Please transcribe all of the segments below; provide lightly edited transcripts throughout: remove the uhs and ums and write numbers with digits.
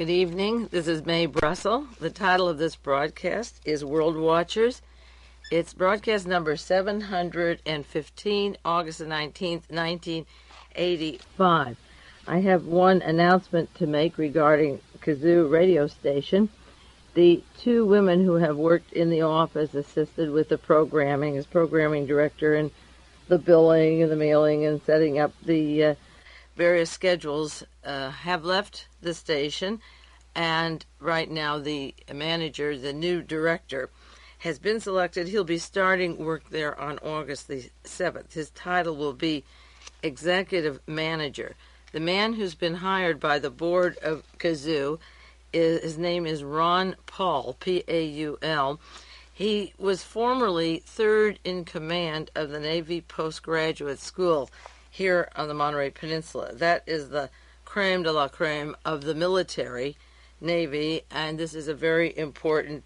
Good evening. This is Mae Brussel. The title of this broadcast is World Watchers. It's broadcast number 715, August the 19th, 1985. I have one announcement to make regarding Kazoo radio station. The two women who have worked in the office, assisted with the programming, as programming director and the billing and the mailing and setting up the various schedules, have left the station, and right now the manager, the new director, has been selected. He'll be starting work there on August the 7th. His title will be Executive Manager. The man who's been hired by the board of Kazoo, his name is Ron Paul, P-A-U-L. He was formerly third in command of the Navy Postgraduate School here on the Monterey Peninsula. That is the creme de la creme of the military Navy, and this is a very important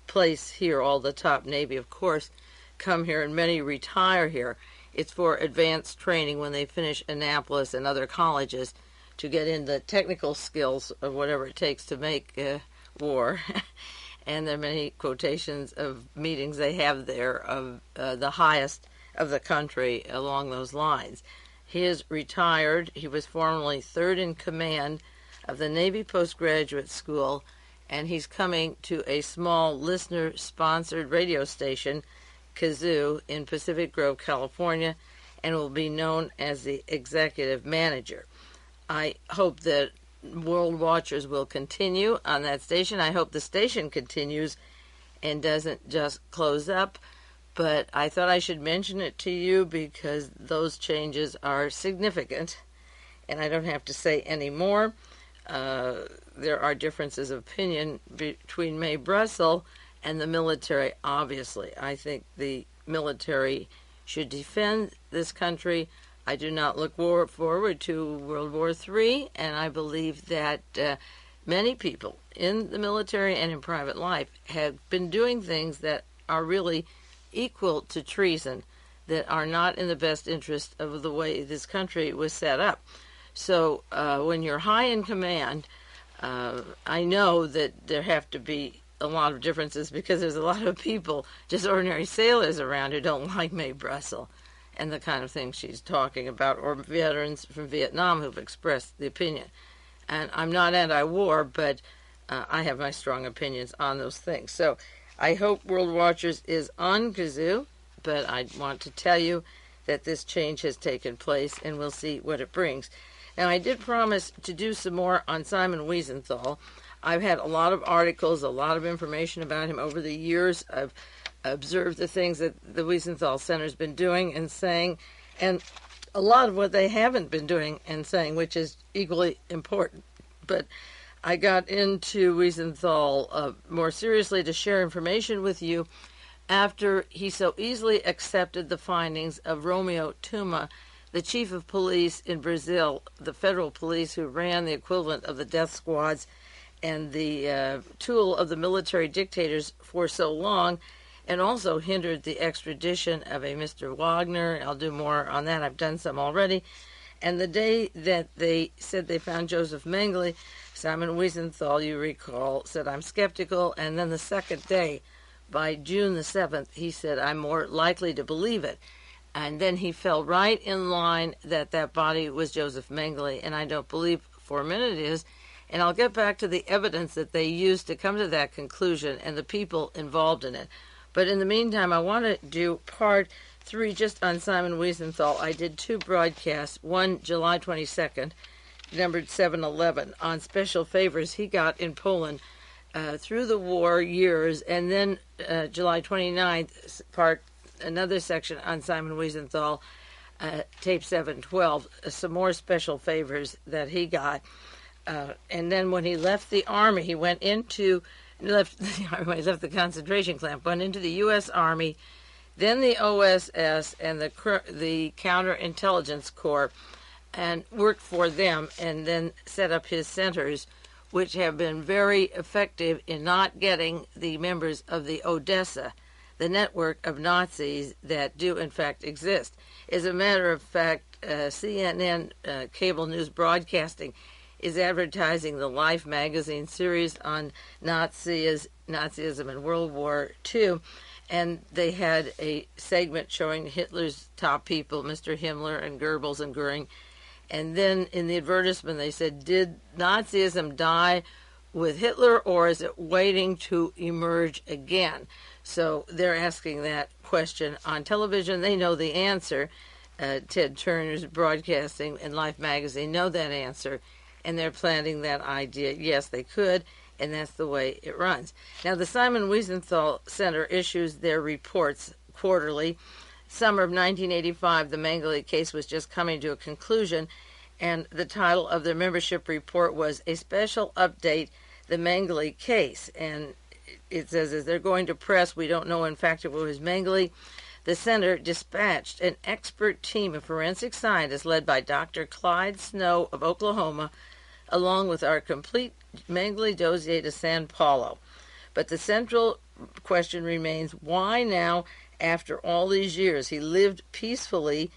place here. All the top Navy, of course, come here, and many retire here. It's for advanced training when they finish Annapolis and other colleges to get in the technical skills of whatever it takes to make war. And there are many quotations of meetings they have there of the highest of the country along those lines. He is retired. He was formerly third in command of the Navy Postgraduate School, and he's coming to a small listener-sponsored radio station, Kazoo, in Pacific Grove, California, and will be known as the Executive Manager. I hope that World Watchers will continue on that station. I hope the station continues and doesn't just close up. But I thought I should mention it to you because those changes are significant, and I don't have to say any more. There are differences of opinion between Mae Brussel and the military, obviously. I think the military should defend this country. I do not look forward to World War III, and I believe that many people in the military and in private life have been doing things that are really equal to treason, that are not in the best interest of the way this country was set up. So when you're high in command, I know that there have to be a lot of differences because there's a lot of people, just ordinary sailors around, who don't like Mae Brussel and the kind of things she's talking about, or veterans from Vietnam who've expressed the opinion. And I'm not anti-war, but I have my strong opinions on those things. So I hope World Watchers is on Kazoo, but I want to tell you that this change has taken place, and we'll see what it brings. Now, I did promise to do some more on Simon Wiesenthal. I've had a lot of articles, a lot of information about him over the years. I've observed the things that the Wiesenthal Center's been doing and saying, and a lot of what they haven't been doing and saying, which is equally important. But I got into Wiesenthal more seriously to share information with you after he so easily accepted the findings of Romeo Tuma, the chief of police in Brazil, the federal police who ran the equivalent of the death squads and the tool of the military dictators for so long, and also hindered the extradition of a Mr. Wagner. I'll do more on that. I've done some already. And the day that they said they found Joseph Mengele, Simon Wiesenthal, you recall, said, I'm skeptical. And then the second day, by June the 7th, he said, I'm more likely to believe it. And then he fell right in line that that body was Joseph Mengele, and I don't believe for a minute it is. And I'll get back to the evidence that they used to come to that conclusion and the people involved in it. But in the meantime, I want to do part 3 just on Simon Wiesenthal. I did 2 broadcasts, one July 22nd, numbered 711, on special favors he got in Poland through the war years, and then July 29th, another section on Simon Wiesenthal, tape 712, some more special favors that he got. And then when he left the Army, he went into, he left the concentration camp, went into the U.S. Army, then the OSS and the Counterintelligence Corps, and worked for them, and then set up his centers, which have been very effective in not getting the members of the Odessa, the network of Nazis that do in fact exist. As a matter of fact, CNN cable news broadcasting is advertising the Life magazine series on Nazism in World War II. And they had a segment showing Hitler's top people, Mr. Himmler and Goebbels and Goering. And then in the advertisement they said, did Nazism die with Hitler, or is it waiting to emerge again? So they're asking that question on television. They know the answer. Ted Turner's Broadcasting and Life magazine know that answer, and they're planting that idea. Yes, they could, and that's the way it runs. Now, the Simon Wiesenthal Center issues their reports quarterly. Summer of 1985, the Mengele case was just coming to a conclusion, and the title of their membership report was A Special Update, the Mengele Case. And it says, as they're going to press, we don't know in fact if it was Mengele. The center dispatched an expert team of forensic scientists led by Dr. Clyde Snow of Oklahoma, along with our complete Mengele dossier to San Paulo. But the central question remains, why now, after all these years? He lived peacefully,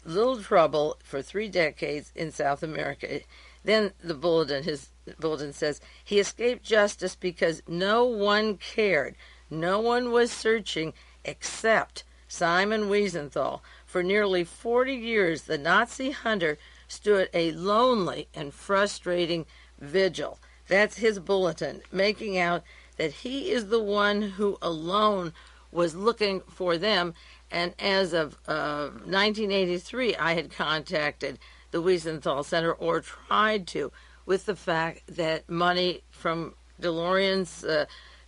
little trouble, for 3 decades in South America. Then his bulletin says, he escaped justice because no one cared. No one was searching except Simon Wiesenthal. For nearly 40 years, the Nazi hunter stood a lonely and frustrating vigil. That's his bulletin, making out that he is the one who alone was looking for them. And as of 1983, I had contacted the Wiesenthal Center, or tried to, with the fact that money from DeLorean's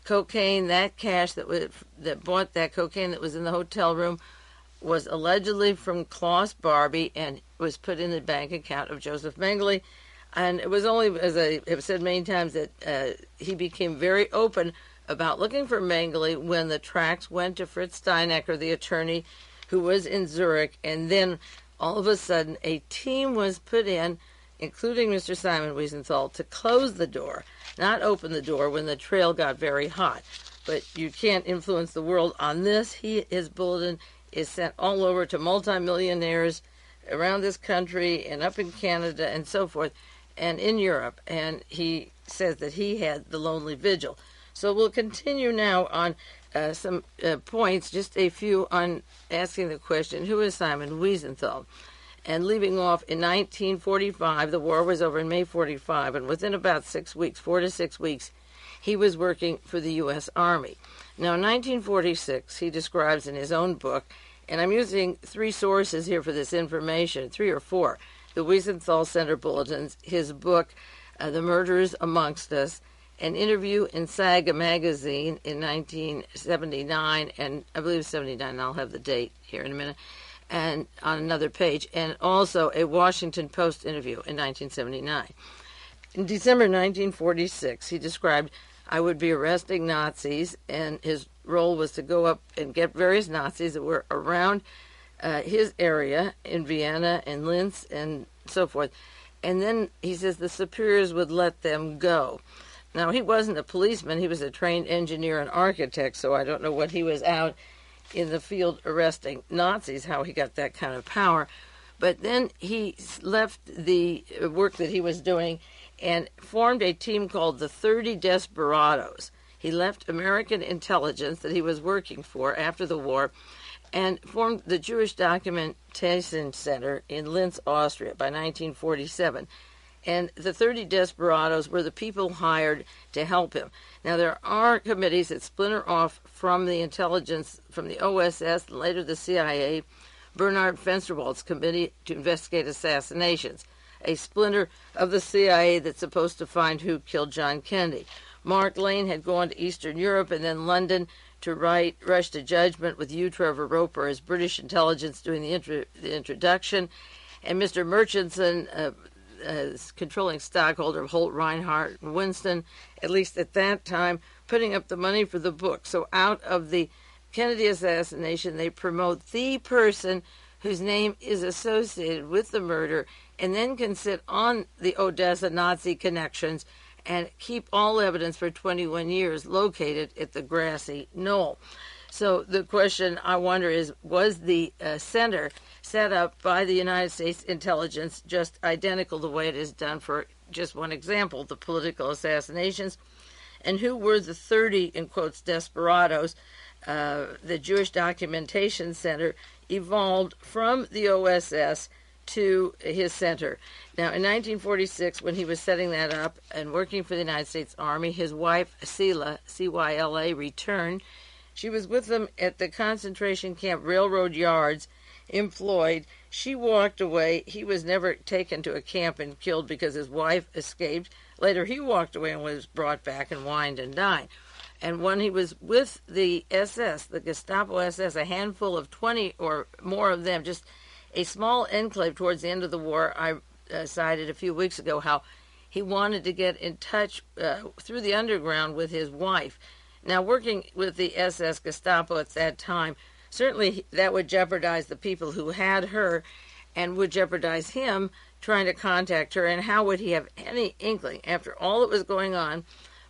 cocaine, that cash that bought that cocaine that was in the hotel room, was allegedly from Klaus Barbie and was put in the bank account of Joseph Mengele. And it was only, as I have said many times, that he became very open about looking for Mengele when the tracks went to Fritz Steinecker, the attorney who was in Zurich. And then all of a sudden a team was put in, including Mr. Simon Wiesenthal, to close the door, not open the door when the trail got very hot. But you can't influence the world on this. His bulletin is sent all over to multimillionaires around this country and up in Canada and so forth, and in Europe. And he says that he had the lonely vigil. So we'll continue now on some points, just a few on asking the question, who is Simon Wiesenthal? And leaving off in 1945, the war was over in May 45, and within about 6 weeks, 4 to 6 weeks, he was working for the U.S. Army. Now, in 1946, he describes in his own book, and I'm using 3 sources here for this information, 3 or 4, the Wiesenthal Center bulletins, his book, The Murderers Amongst Us, an interview in Saga magazine in 1979, and I believe 79, I'll have the date here in a minute, and on another page, and also a Washington Post interview in 1979. In December 1946, he described, I would be arresting Nazis, and his role was to go up and get various Nazis that were around his area in Vienna and Linz and so forth. And then he says the superiors would let them go. Now, he wasn't a policeman. He was a trained engineer and architect, so I don't know what he was out in the field arresting Nazis, how he got that kind of power. But then he left the work that he was doing and formed a team called the 30 Desperados. He left American intelligence that he was working for after the war and formed the Jewish Documentation Center in Linz, Austria by 1947. And the 30 Desperados were the people hired to help him. Now, there are committees that splinter off from the intelligence, from the OSS, and later the CIA, Bernard Fensterwald's Committee to Investigate Assassinations, a splinter of the CIA that's supposed to find who killed John Kennedy. Mark Lane had gone to Eastern Europe and then London to write Rush to Judgment with Hugh Trevor Roper as British intelligence doing the introduction, and Mr. Murchison, controlling stockholder of Holt, Reinhardt, and Winston, at least at that time, putting up the money for the book. So out of the Kennedy assassination, they promote the person whose name is associated with the murder and then can sit on the Odessa Nazi connections and keep all evidence for 21 years located at the grassy knoll. So the question I wonder is, was the center set up by the United States intelligence just identical the way it is done for just one example, the political assassinations, and who were the 30, in quotes, desperados. The Jewish Documentation Center evolved from the OSS to his center. Now, in 1946, when he was setting that up and working for the United States Army, his wife, Cyla, C-Y-L-A, returned. She was with them at the concentration camp Railroad Yards, employed. She walked away. He was never taken to a camp and killed because his wife escaped. Later, he walked away and was brought back and wined and dined. And when he was with the SS, the Gestapo SS, a handful of 20 or more of them, just a small enclave towards the end of the war, I cited a few weeks ago how he wanted to get in touch through the underground with his wife. Now, working with the SS Gestapo at that time, certainly that would jeopardize the people who had her and would jeopardize him trying to contact her. And how would he have any inkling, after all that was going on,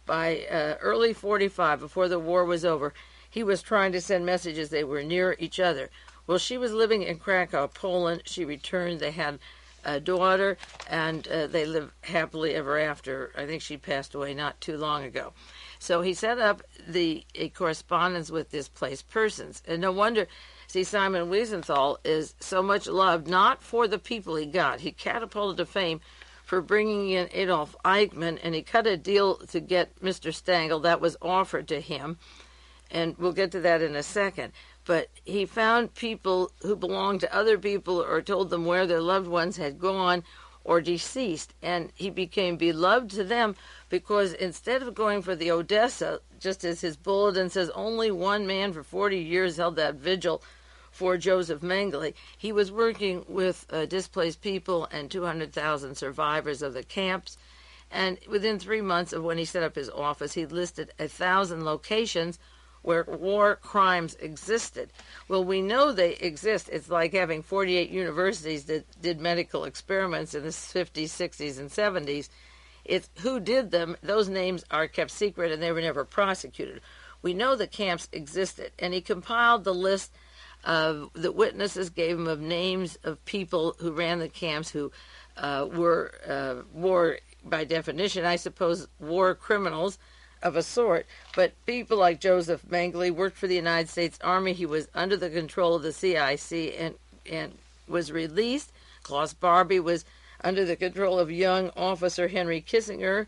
by early 45, before the war was over, he was trying to send messages. They were near each other. Well, she was living in Krakow, Poland. She returned. They had a daughter, and they lived happily ever after. I think she passed away not too long ago. So he set up a correspondence with displaced persons. And no wonder, see, Simon Wiesenthal is so much loved, not for the people he got. He catapulted to fame for bringing in Adolf Eichmann, and he cut a deal to get Mr. Stangl. That was offered to him, and we'll get to that in a second. But he found people who belonged to other people or told them where their loved ones had gone or deceased, and he became beloved to them because instead of going for the Odessa, just as his bulletin says, only one man for 40 years held that vigil for Joseph Mengele, he was working with displaced people and 200,000 survivors of the camps. And within 3 months of when he set up his office, he listed 1,000 locations where war crimes existed. Well, we know they exist. It's like having 48 universities that did medical experiments in the 50s, 60s, and 70s. It's who did them. Those names are kept secret, and they were never prosecuted. We know the camps existed, and he compiled the list of the witnesses gave him of names of people who ran the camps who were war, by definition, I suppose, war criminals of a sort. But people like Joseph Mengele worked for the United States Army. He was under the control of the CIC and was released. Klaus Barbie was under the control of young officer Henry Kissinger,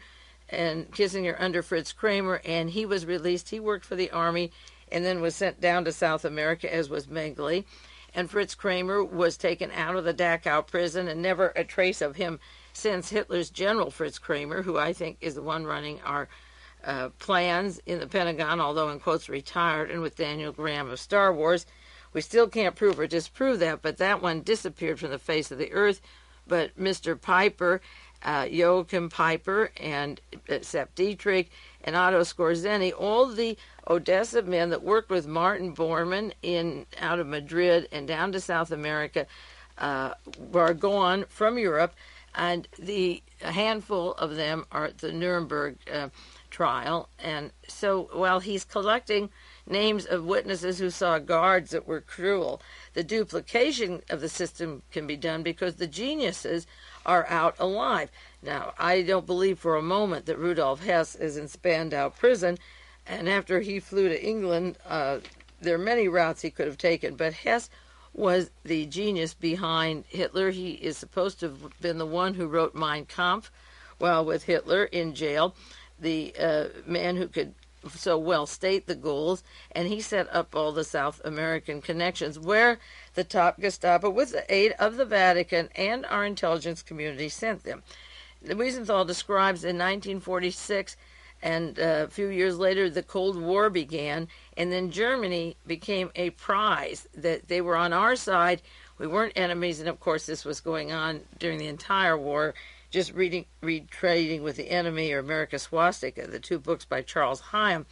and Kissinger under Fritz Kramer, and he was released. He worked for the Army and then was sent down to South America, as was Mengele. And Fritz Kramer was taken out of the Dachau prison, and never a trace of him since. Hitler's General Fritz Kramer, who I think is the one running our plans in the Pentagon, although in quotes retired, and with Daniel Graham of Star Wars. We still can't prove or disprove that, but that one disappeared from the face of the earth. But Mr. Piper, Joachim Piper, and Sepp Dietrich, and Otto Skorzeny, all the Odessa men that worked with Martin Bormann out of Madrid and down to South America were gone from Europe, and a handful of them are at the Nuremberg trial. And so while he's collecting names of witnesses who saw guards that were cruel, the duplication of the system can be done because the geniuses are out alive. Now, I don't believe for a moment that Rudolf Hess is in Spandau prison, and after he flew to England, there are many routes he could have taken, but Hess was the genius behind Hitler. He is supposed to have been the one who wrote Mein Kampf while with Hitler in jail, the man who could so well state the goals, and he set up all the South American connections where the top Gestapo, with the aid of the Vatican and our intelligence community, sent them. Wiesenthal describes in 1946, and a few years later, the Cold War began, and then Germany became a prize, that they were on our side. We weren't enemies, and of course this was going on during the entire war. Just read Trading with the Enemy or America Swastika, the two books by Charles Hyam.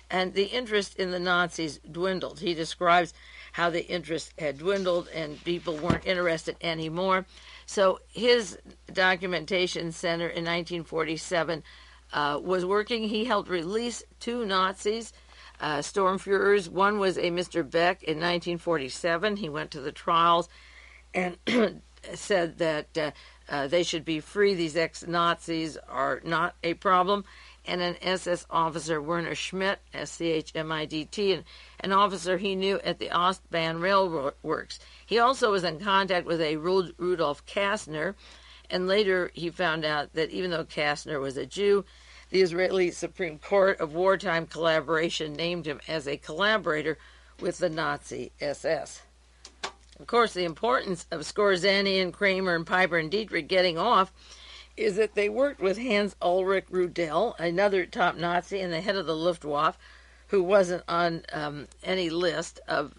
And the interest in the Nazis dwindled. He describes how the interest had dwindled and people weren't interested anymore. So his documentation center in 1947 was working. He helped release two Nazis, Sturmführers. One was a Mr. Beck in 1947. He went to the trials and said that they should be free. These ex-Nazis are not a problem. And an SS officer, Werner Schmidt, S-C-H-M-I-D-T, an officer he knew at the Ostbahn Railroad Works. He also was in contact with a Rudolf Kastner, and later he found out that even though Kastner was a Jew, the Israeli Supreme Court of Wartime Collaboration named him as a collaborator with the Nazi SS. Of course, the importance of Skorzeny and Kramer and Piper and Dietrich getting off is that they worked with Hans Ulrich Rudel, another top Nazi and the head of the Luftwaffe, who wasn't on any list of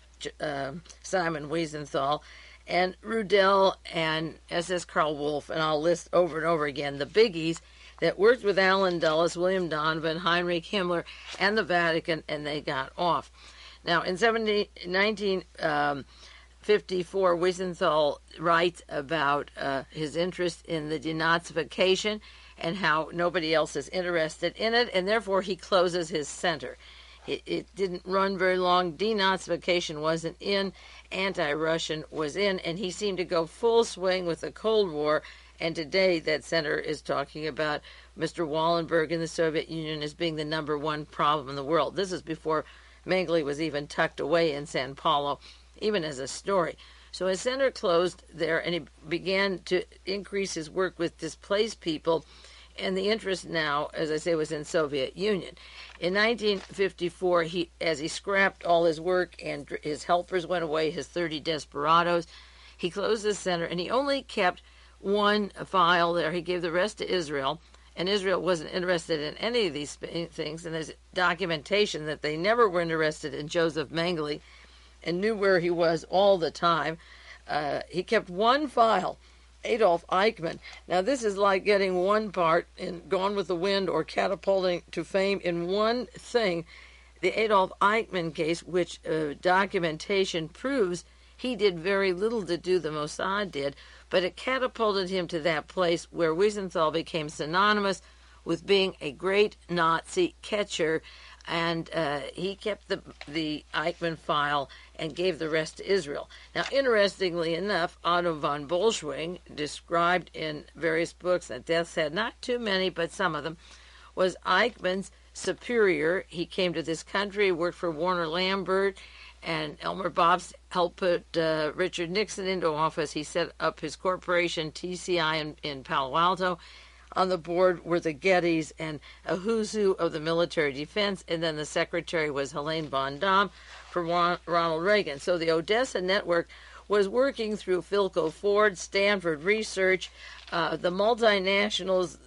Simon Wiesenthal, and Rudel and SS Karl Wolff, and I'll list over and over again the biggies that worked with Allen Dulles, William Donovan, Heinrich Himmler, and the Vatican, and they got off. Now, in 1954, Wiesenthal writes about his interest in the denazification and how nobody else is interested in it, and therefore he closes his center. It didn't run very long. Denazification wasn't in, anti-Russian was in, and he seemed to go full swing with the Cold War, and today that center is talking about Mr. Wallenberg and the Soviet Union as being the number one problem in the world. This is before Mengele was even tucked away in San Paulo, even as a story. So his center closed there, and he began to increase his work with displaced people, and the interest now, as I say, was in Soviet Union. In 1954, as he scrapped all his work and his helpers went away, his 30 desperados, he closed his center, and he only kept one file there. He gave the rest to Israel, and Israel wasn't interested in any of these things, and there's documentation that they never were interested in Joseph Mengele and knew where he was all the time. He kept one file, Adolf Eichmann. Now, this is like getting one part in Gone with the Wind or catapulting to fame in one thing. The Adolf Eichmann case, which documentation proves he did very little to do the Mossad did, but it catapulted him to that place where Wiesenthal became synonymous with being a great Nazi catcher, and he kept the Eichmann file and gave the rest to Israel. Now, interestingly enough, Otto von Bolschwing, described in various books that Death's Head, not too many, but some of them, was Eichmann's superior. He came to this country, worked for Warner Lambert, and Elmer Bobst helped put Richard Nixon into office. He set up his corporation, TCI, in Palo Alto. On the board were the Gettys and a who's who of the military defense, and then the secretary was Helene von Dahm for Ronald Reagan. So the Odessa Network was working through Philco Ford, Stanford Research, the multinationals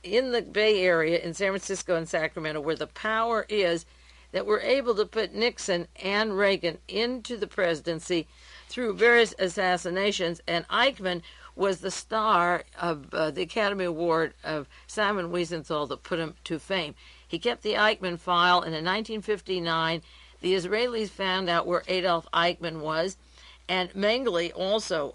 in the Bay Area, in San Francisco and Sacramento, where the power is, that were able to put Nixon and Reagan into the presidency through various assassinations, and Eichmann was the star of the Academy Award of Simon Wiesenthal that put him to fame. He kept the Eichmann file, and in 1959, the Israelis found out where Adolf Eichmann was, and Mengele also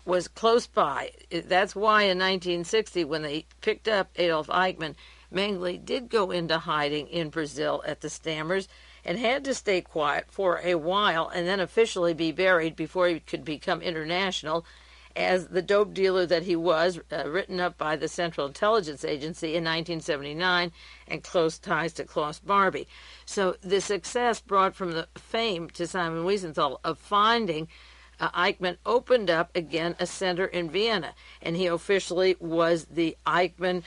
was close by. That's why in 1960, when they picked up Adolf Eichmann, Mengele did go into hiding in Brazil at the Stammers and had to stay quiet for a while and then officially be buried before he could become international as the dope dealer that he was, written up by the Central Intelligence Agency in 1979 and close ties to Klaus Barbie. So the success brought from the fame to Simon Wiesenthal of finding Eichmann opened up again a center in Vienna, and he officially was the Eichmann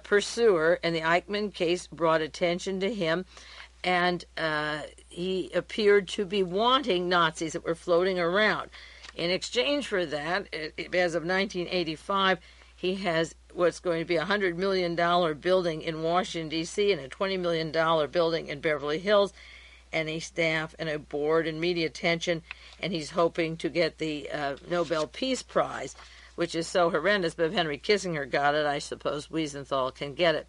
pursuer, and the Eichmann case brought attention to him, and he appeared to be wanting Nazis that were floating around. In exchange for that, as of 1985, he has what's going to be a $100 million building in Washington, D.C., and a $20 million building in Beverly Hills, and a staff and a board and media attention, and he's hoping to get the Nobel Peace Prize, which is so horrendous, but if Henry Kissinger got it, I suppose Wiesenthal can get it.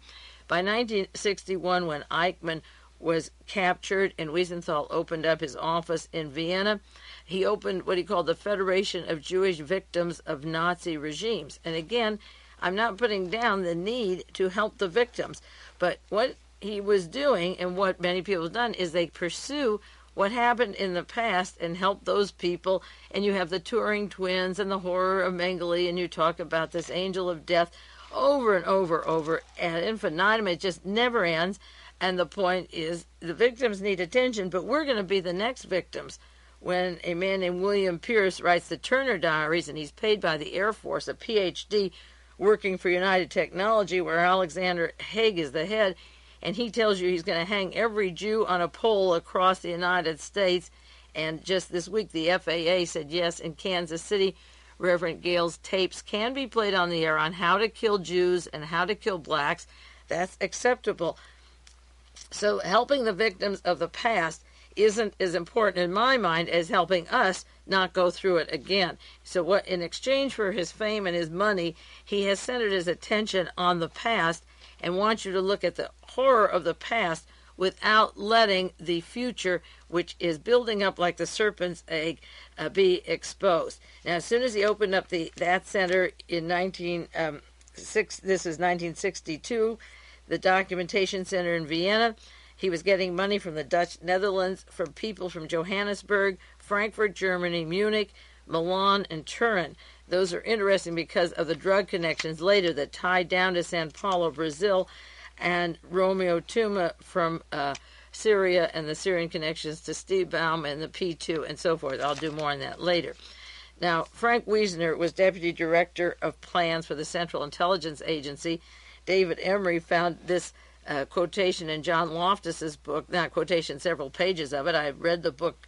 By 1961, when Eichmann was captured and Wiesenthal opened up his office in Vienna, he opened what he called the Federation of Jewish Victims of Nazi Regimes. And again, I'm not putting down the need to help the victims, but what he was doing and what many people have done is they pursue what happened in the past and help those people. And you have the Turing twins and the horror of Mengele, and you talk about this angel of death over and over ad infinitum. It just never ends. And the point is, the victims need attention, but we're going to be the next victims. When a man named William Pierce writes the Turner Diaries, and he's paid by the Air Force, a PhD, working for United Technology, where Alexander Haig is the head, and he tells you he's going to hang every Jew on a pole across the United States. And just this week, the FAA said yes, in Kansas City, Reverend Gale's tapes can be played on the air on how to kill Jews and how to kill blacks. That's acceptable. So helping the victims of the past isn't as important in my mind as helping us not go through it again. So what, in exchange for his fame and his money, he has centered his attention on the past and wants you to look at the horror of the past without letting the future, which is building up like the serpent's egg, be exposed. Now, as soon as he opened up that center in 1962, the Documentation Center in Vienna, he was getting money from the Dutch Netherlands, from people from Johannesburg, Frankfurt, Germany, Munich, Milan, and Turin. Those are interesting because of the drug connections later that tied down to Sao Paulo, Brazil, and Romeo Tuma from Syria, and the Syrian connections to Steve Baum and the P2 and so forth. I'll do more on that later. Now, Frank Wiesner was Deputy Director of Plans for the Central Intelligence Agency. David Emery found this quotation in John Loftus's book, not quotation, several pages of it. I've read the book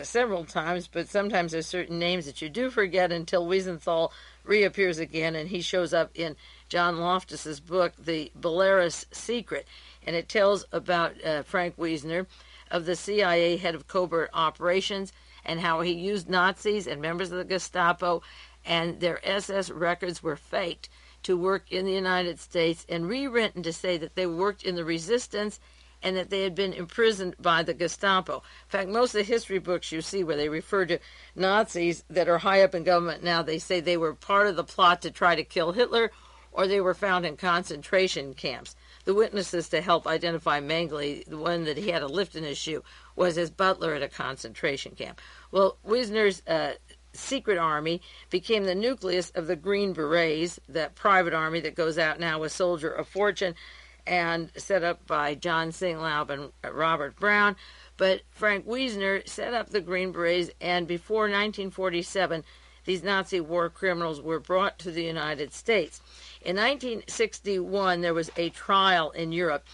several times, but sometimes there's certain names that you do forget until Wiesenthal reappears again, and he shows up in John Loftus's book, The Belarus Secret, and it tells about Frank Wiesner, of the CIA head of covert operations, and how he used Nazis and members of the Gestapo, and their SS records were faked to work in the United States and rewritten to say that they worked in the resistance and that they had been imprisoned by the Gestapo. In fact, most of the history books you see where they refer to Nazis that are high up in government now, they say they were part of the plot to try to kill Hitler, or they were found in concentration camps. The witnesses to help identify Mengele, the one that he had a lift in his shoe, was his butler at a concentration camp. Well, Wiesner's secret army became the nucleus of the Green Berets, that private army that goes out now with Soldier of Fortune, and set up by John Singlaub and Robert Brown. But Frank Wiesner set up the Green Berets, and before 1947, these Nazi war criminals were brought to the United States. In 1961, there was a trial in Europe,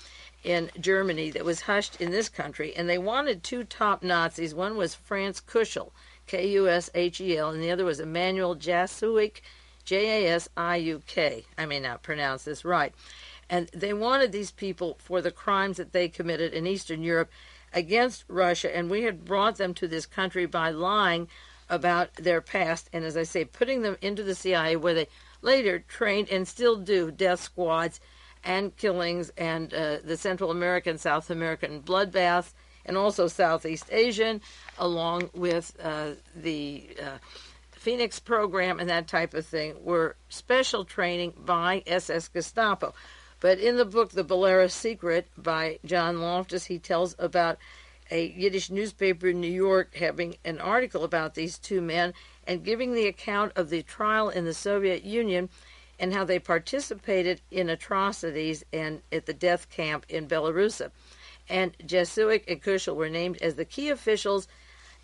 in Germany, that was hushed in this country, and they wanted two top Nazis. One was Franz Kuschel, Kushel, and the other was Emanuel Jasiuk, Jasiuk. I may not pronounce this right. And they wanted these people for the crimes that they committed in Eastern Europe against Russia, and we had brought them to this country by lying about their past, and as I say, putting them into the CIA, where they later trained and still do death squads and killings, and the Central American, South American bloodbaths, and also Southeast Asian, along with the Phoenix program and that type of thing, were special training by SS Gestapo. But in the book, The Belarus Secret, by John Loftus, he tells about a Yiddish newspaper in New York having an article about these two men and giving the account of the trial in the Soviet Union and how they participated in atrocities and at the death camp in Belarus. And Jasiuk and Kuschel were named as the key officials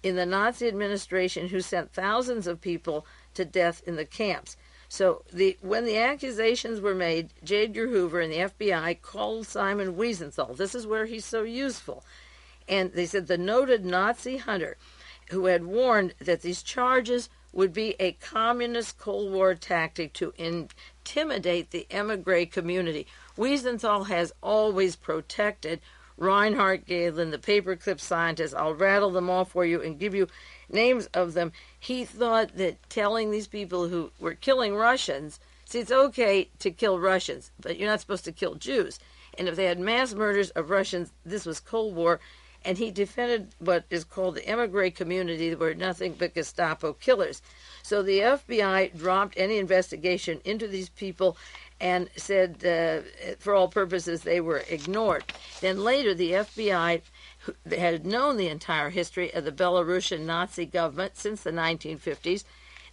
in the Nazi administration who sent thousands of people to death in the camps. So when the accusations were made, J. Edgar Hoover and the FBI called Simon Wiesenthal. This is where he's so useful. And they said the noted Nazi hunter who had warned that these charges would be a communist Cold War tactic to intimidate the emigre community. Wiesenthal has always protected Reinhard Gehlen, the paperclip scientist. I'll rattle them off for you and give you names of them. He thought that telling these people who were killing Russians, see, it's okay to kill Russians, but you're not supposed to kill Jews. And if they had mass murders of Russians, this was Cold War, and he defended what is called the emigre community, were nothing but Gestapo killers. So the FBI dropped any investigation into these people, and said for all purposes they were ignored. Then later the FBI had known the entire history of the Belarusian Nazi government since the 1950s.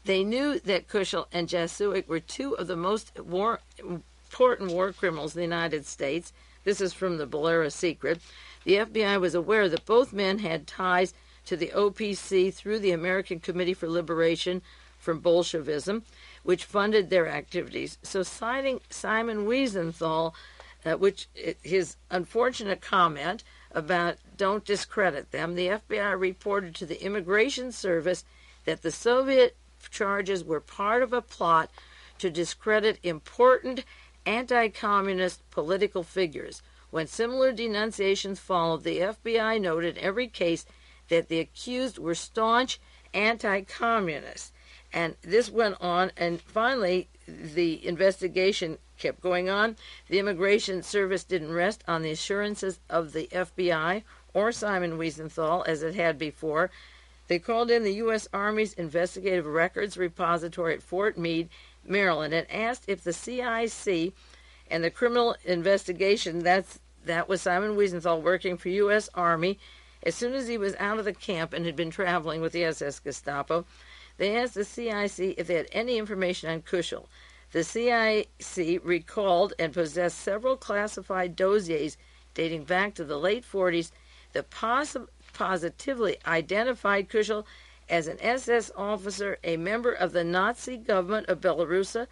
They knew that Kushel and Jasuik were two of the most important war criminals in the United States. This is from the Belarus Secret. The FBI was aware that both men had ties to the OPC through the American Committee for Liberation from Bolshevism, which funded their activities. So citing Simon Wiesenthal, which his unfortunate comment about don't discredit them, the FBI reported to the Immigration Service that the Soviet charges were part of a plot to discredit important anti-communist political figures. When similar denunciations followed, the FBI noted in every case that the accused were staunch anti-communists. And this went on, and finally the investigation kept going on. The Immigration Service didn't rest on the assurances of the FBI or Simon Wiesenthal as it had before. They called in the U.S. Army's Investigative Records Repository at Fort Meade, Maryland, and asked if the CIC and the criminal investigation, that was Simon Wiesenthal working for U.S. Army, as soon as he was out of the camp and had been traveling with the SS Gestapo, they asked the CIC if they had any information on Kushel. The CIC recalled and possessed several classified dossiers dating back to the late 40s that positively identified Kushel as an SS officer, a member of the Nazi government of Belarus,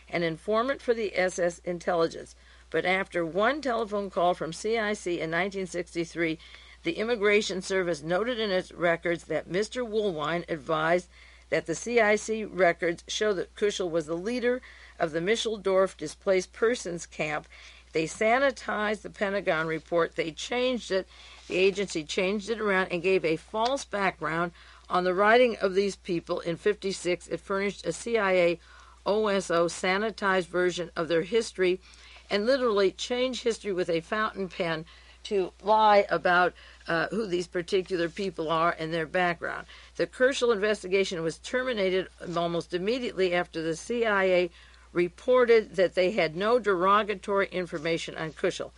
an informant for the SS intelligence. But after one telephone call from CIC in 1963, the Immigration Service noted in its records that Mr. Woolwine advised that the CIC records show that Kushel was the leader of the Micheldorf displaced persons camp. They sanitized the Pentagon report. They changed it. The agency changed it around and gave a false background on the writing of these people. In 1956, it furnished a CIA OSO sanitized version of their history and literally changed history with a fountain pen to lie about who these particular people are and their background. The Kushel investigation was terminated almost immediately after the CIA reported that they had no derogatory information on Kushel.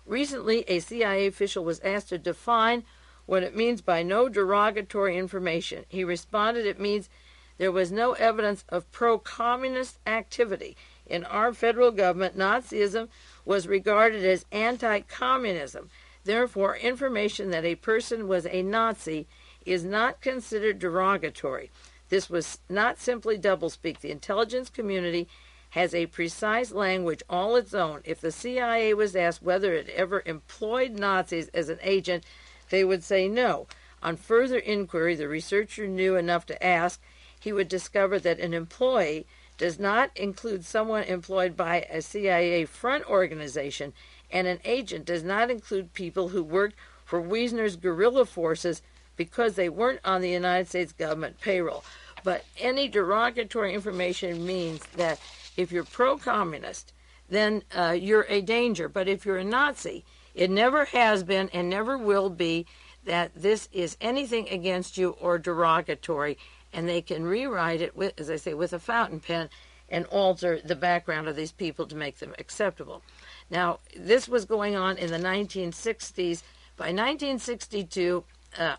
Recently, a CIA official was asked to define what it means by no derogatory information. He responded, it means there was no evidence of pro-communist activity. In our federal government, Nazism was regarded as anti-communism. Therefore, information that a person was a Nazi is not considered derogatory. This was not simply doublespeak. The intelligence community has a precise language all its own. If the CIA was asked whether it ever employed Nazis as an agent, they would say no. On further inquiry, the researcher knew enough to ask. He would discover that an employee does not include someone employed by a CIA front organization, and an agent does not include people who worked for Wiesner's guerrilla forces because they weren't on the United States government payroll. But any derogatory information means that if you're pro-communist, then you're a danger. But if you're a Nazi, it never has been and never will be that this is anything against you or derogatory, and they can rewrite it, with, as I say, with a fountain pen and alter the background of these people to make them acceptable. Now, this was going on in the 1960s. By 1962,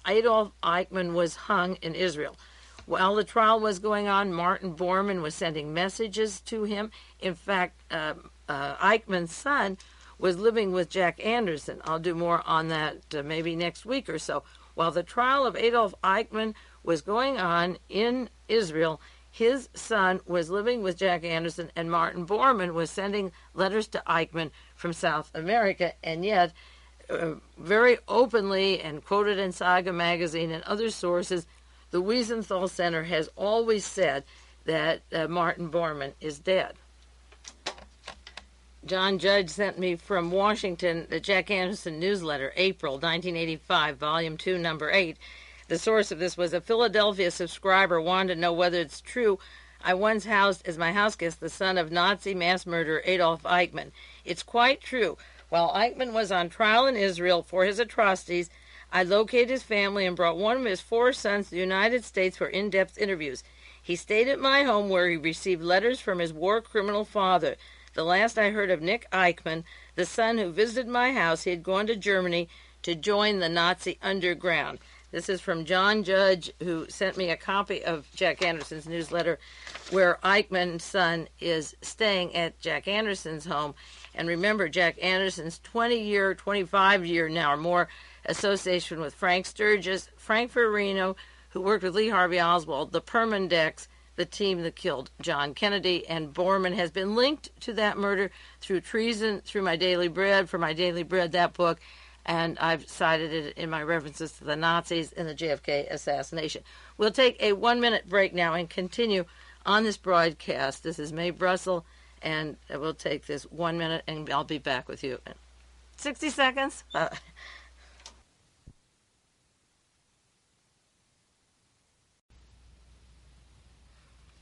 Adolf Eichmann was hung in Israel. While the trial was going on, Martin Bormann was sending messages to him. In fact, Eichmann's son was living with Jack Anderson. I'll do more on that maybe next week or so. While the trial of Adolf Eichmann was going on in Israel, his son was living with Jack Anderson, and Martin Bormann was sending letters to Eichmann from South America, and yet very openly and quoted in Saga magazine and other sources, the Wiesenthal Center has always said that Martin Bormann is dead. John Judge sent me from Washington the Jack Anderson newsletter, April 1985, Volume 2, Number 8. The source of this was a Philadelphia subscriber wanted to know whether it's true I once housed as my house guest the son of Nazi mass murderer Adolf Eichmann. It's quite true. While Eichmann was on trial in Israel for his atrocities, I located his family and brought one of his 4 sons to the United States for in-depth interviews. He stayed at my home where he received letters from his war criminal father. The last I heard of Nick Eichmann, the son who visited my house, he had gone to Germany to join the Nazi underground. This is from John Judge, who sent me a copy of Jack Anderson's newsletter, where Eichmann's son is staying at Jack Anderson's home. And remember, Jack Anderson's 20-year, 25-year now or more association with Frank Sturgis, Frank Farino, who worked with Lee Harvey Oswald, the Permandex, the team that killed John Kennedy, and Borman has been linked to that murder through treason, through My Daily Bread, for My Daily Bread, that book, and I've cited it in my references to the Nazis and the JFK assassination. We'll take a 1-minute break now and continue on this broadcast. This is Mae Brussel, and we'll take this 1 minute, and I'll be back with you in 60 seconds.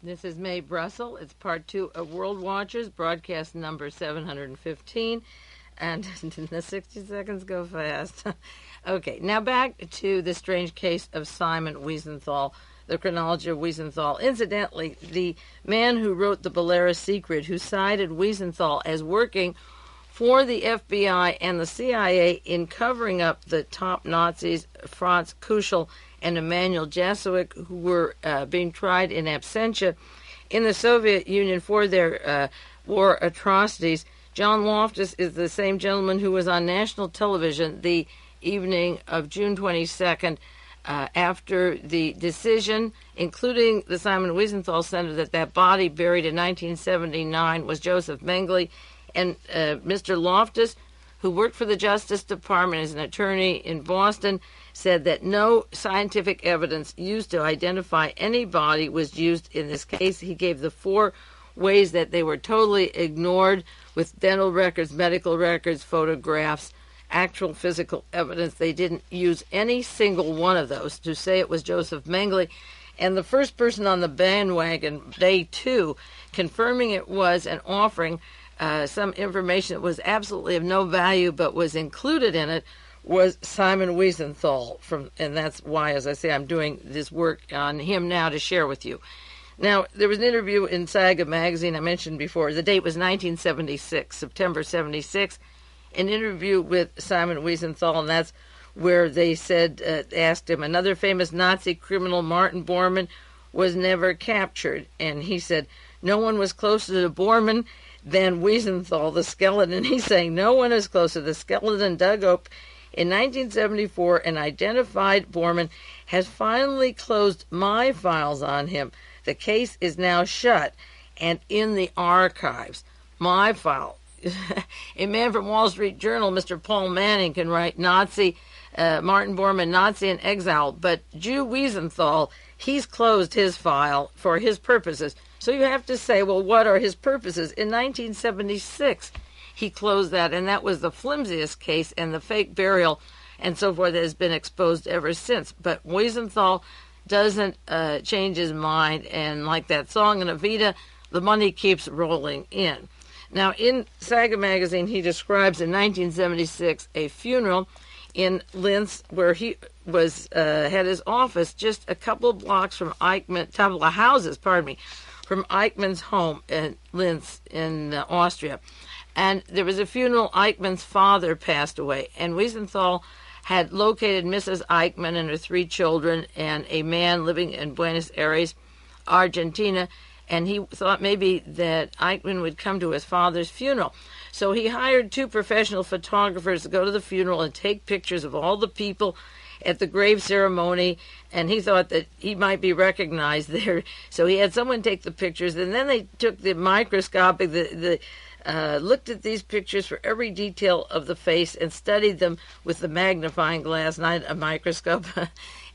This is Mae Brussel. It's part 2 of World Watchers, broadcast number 715. And the 60 seconds go fast. Okay, now back to the strange case of Simon Wiesenthal, the chronology of Wiesenthal. Incidentally, the man who wrote The Belarus Secret, who cited Wiesenthal as working for the FBI and the CIA in covering up the top Nazis, Franz Kuschel and Emanuel Jasowicz, who were being tried in absentia in the Soviet Union for their war atrocities. John Loftus is the same gentleman who was on national television the evening of June 22nd after the decision, including the Simon Wiesenthal Center, that body buried in 1979 was Joseph Mengele. And Mr. Loftus, who worked for the Justice Department as an attorney in Boston, said that no scientific evidence used to identify any body was used in this case. He gave the 4 ways that they were totally ignored, with dental records, medical records, photographs, actual physical evidence. They didn't use any single one of those to say it was Joseph Mengele. And the first person on the bandwagon, day 2, confirming it was and offering some information that was absolutely of no value but was included in it, was Simon Wiesenthal. And that's why, as I say, I'm doing this work on him now to share with you. Now, there was an interview in Saga magazine I mentioned before. The date was 1976, September 76, an interview with Simon Wiesenthal, and that's where they said, asked him, another famous Nazi criminal, Martin Bormann, was never captured. And he said, no one was closer to Bormann than Wiesenthal, the skeleton. He's saying, no one is closer. The skeleton dug up in 1974 and identified Bormann has finally closed my files on him. The case is now shut and in the archives. My file. A man from Wall Street Journal, Mr. Paul Manning, can write Nazi, Martin Bormann, Nazi in exile, but Jew Wiesenthal, he's closed his file for his purposes. So you have to say, well, what are his purposes? In 1976, he closed that, and that was the flimsiest case, and the fake burial and so forth has been exposed ever since. But Wiesenthal doesn't change his mind, and like that song in Evita, the money keeps rolling in. Now, in Saga magazine, he describes in 1976 a funeral in Linz where he was had his office just a couple of blocks from couple of houses, from Eichmann's home in Linz in Austria. And there was a funeral. Eichmann's father passed away, and Wiesenthal had located Mrs. Eichmann and her 3 children and a man living in Buenos Aires, Argentina, and he thought maybe that Eichmann would come to his father's funeral. So he hired 2 professional photographers to go to the funeral and take pictures of all the people at the grave ceremony, and he thought that he might be recognized there. So he had someone take the pictures, and then they took the microscopic, looked at these pictures for every detail of the face and studied them with the magnifying glass, not a microscope,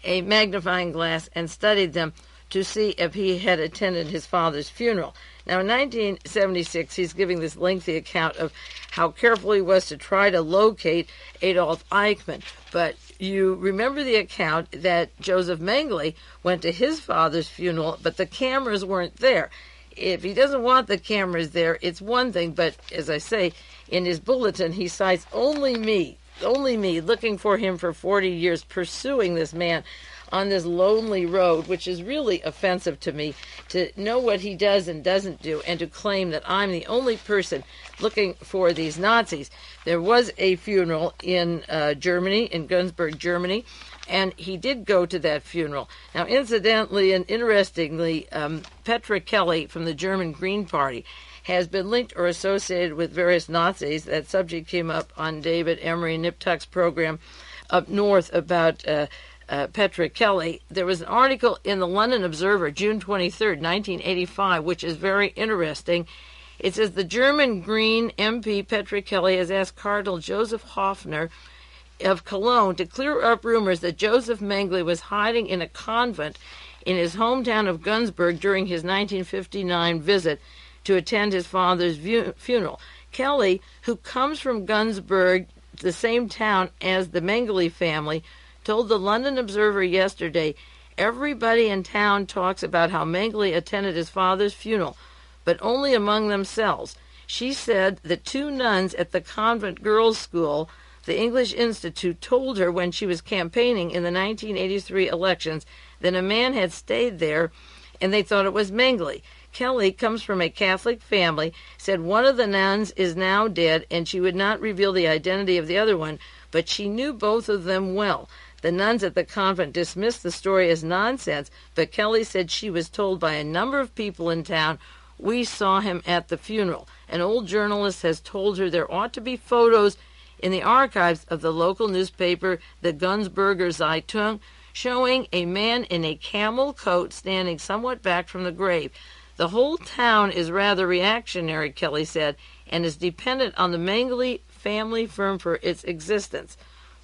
a magnifying glass, and studied them to see if he had attended his father's funeral. Now, in 1976, he's giving this lengthy account of how careful he was to try to locate Adolf Eichmann. But you remember the account that Joseph Mengele went to his father's funeral, but the cameras weren't there. If he doesn't want the cameras there, it's one thing, but as I say, in his bulletin, he cites only me, looking for him for 40 years, pursuing this man on this lonely road, which is really offensive to me, to know what he does and doesn't do, and to claim that I'm the only person looking for these Nazis. There was a funeral in Germany, in Günzburg, Germany, and he did go to that funeral. Now, incidentally and interestingly, Petra Kelly from the German Green Party has been linked or associated with various Nazis. That subject came up on David Emery Niptuck's program up north about Petra Kelly. There was an article in the London Observer, June 23rd, 1985, which is very interesting. It says the German Green MP Petra Kelly has asked Cardinal Joseph Hofner of Cologne to clear up rumors that Joseph Mengele was hiding in a convent in his hometown of Günzburg during his 1959 visit to attend his father's funeral. Kelly, who comes from Günzburg, the same town as the Mengele family, told the London Observer yesterday, everybody in town talks about how Mengele attended his father's funeral, but only among themselves. She said the two nuns at the convent girls' school, the English Institute, told her when she was campaigning in the 1983 elections that a man had stayed there and they thought it was Mengele. Kelly comes from a Catholic family, said one of the nuns is now dead and she would not reveal the identity of the other one, but she knew both of them well. The nuns at the convent dismissed the story as nonsense, but Kelly said she was told by a number of people in town, we saw him at the funeral. An old journalist has told her there ought to be photos in the archives of the local newspaper, the Günzburger Zeitung, showing a man in a camel coat standing somewhat back from the grave. The whole town is rather reactionary, Kelly said, and is dependent on the Mengele family firm for its existence.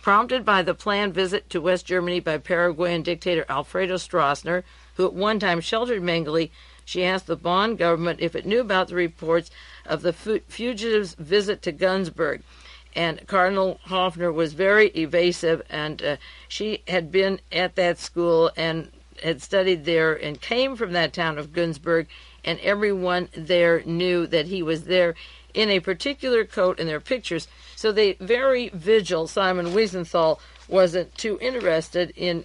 Prompted by the planned visit to West Germany by Paraguayan dictator Alfredo Stroessner, who at one time sheltered Mengele, she asked the Bonn government if it knew about the reports of the fugitives' visit to Günzburg. And Cardinal Hofner was very evasive, and she had been at that school and had studied there and came from that town of Günzburg, and everyone there knew that he was there in a particular coat in their pictures. So they very vigilant. Simon Wiesenthal wasn't too interested in